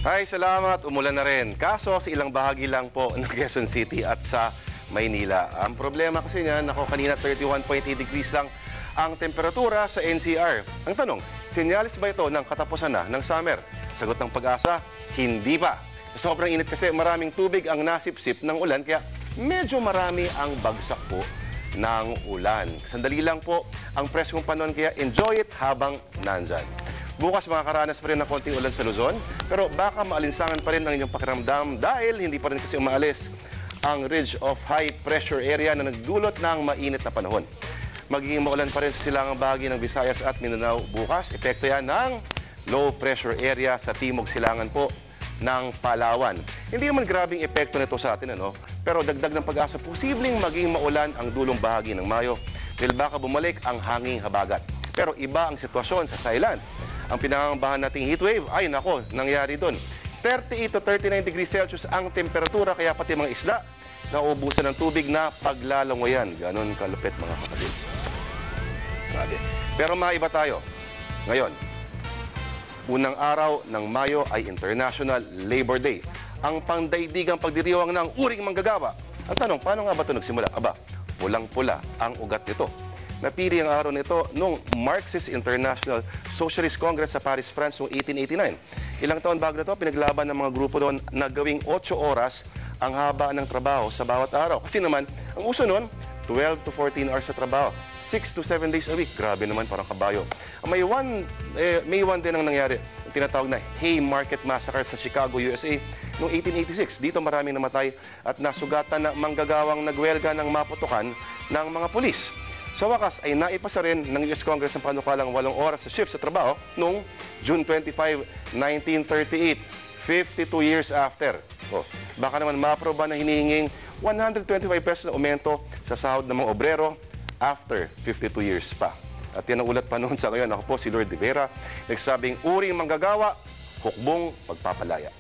Ay, salamat. Umulan na rin. Kaso, sa ilang bahagi lang po ng Quezon City at sa Maynila. Ang problema kasi niyan, kanina 31.8 degrees lang ang temperatura sa NCR. Ang tanong, sinyalis ba ito ng katapusan na ng summer? Sagot ng Pag-asa, hindi pa. Sobrang init kasi maraming tubig ang nasipsip ng ulan, kaya medyo marami ang bagsak po ng ulan. Sandali lang po ang preskong panahon, kaya enjoy it habang nandyan. Bukas makakaranas pa rin ng konting ulan sa Luzon, pero baka maalinsangan pa rin ang inyong pakiramdam dahil hindi pa rin kasi umaalis ang ridge of high pressure area na nagdulot ng mainit na panahon. Magiging maulan pa rin sa silangang bahagi ng Visayas at Mindanao bukas. Epekto yan ng low pressure area sa timog silangan po ng Palawan. Hindi naman grabing epekto nito sa atin, pero dagdag ng Pag-asa, posibleng maging maulan ang dulong bahagi ng Mayo dahil baka bumalik ang hanging habagat. Pero iba ang sitwasyon sa Thailand. Ang pinangangambahan nating heatwave, ay nako, nangyari doon. 38 to 39 degrees Celsius ang temperatura, kaya pati mga isda nauubusan ng tubig na paglalangoyan. Ganon kalupit, mga kapatid. Grabe. Pero maiba tayo. Ngayon, unang araw ng Mayo ay International Labor Day. Ang pangdaigdigang pagdiriwang ng uring manggagawa. Ang tanong, paano nga ba ito nagsimula? Aba, pulang-pula ang ugat nito. Napili ang araw nito noong Marxist International Socialist Congress sa Paris, France noong 1889. Ilang taon bago nito, pinaglaban ng mga grupo doon na gawing 8 oras ang haba ng trabaho sa bawat araw. Kasi naman, ang uso noon, 12 to 14 hours sa trabaho. 6 to 7 days a week. Grabe naman, parang kabayo. May one din ang nangyari. Ang tinatawag na Haymarket Massacre sa Chicago, USA noong 1886. Dito maraming namatay at nasugatan na manggagawang nagwelga ng maputukan ng mga pulis. Sa wakas ay naipasa rin ng US Congress ang panukalang 8 oras sa shift sa trabaho noong June 25, 1938, 52 years after. Baka naman ma-aproba na hinihinging 125 pesos na aumento sa sahod ng mga obrero after 52 years pa. At yan ang ulat pa noon sa ngayon. Ako po si Lord de Vera, nagsabing uring manggagawa, hukbong pagpapalaya.